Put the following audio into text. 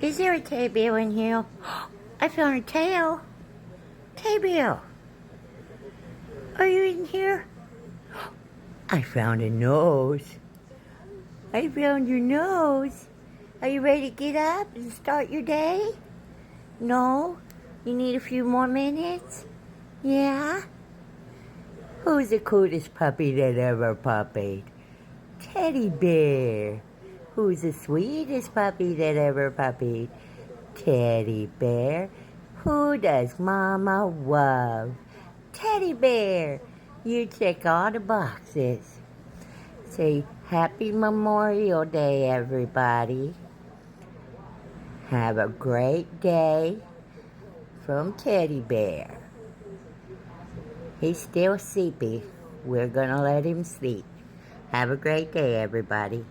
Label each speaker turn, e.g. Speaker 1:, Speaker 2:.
Speaker 1: Is there a teddy bear in here? I found a tail. Teddy bear, are you in here? I found a nose. I found your nose. Are you ready to get up and start your day? No? You need a few more minutes? Yeah? Who's the coolest puppy that ever puppied? Teddy bear. Who's the sweetest puppy that ever puppied? Teddy bear. Who does Mama love? Teddy bear. You check all the boxes. Say Happy Memorial Day, everybody. Have a great day from Teddy Bear. He's still sleepy. We're gonna let him sleep. Have a great day, everybody.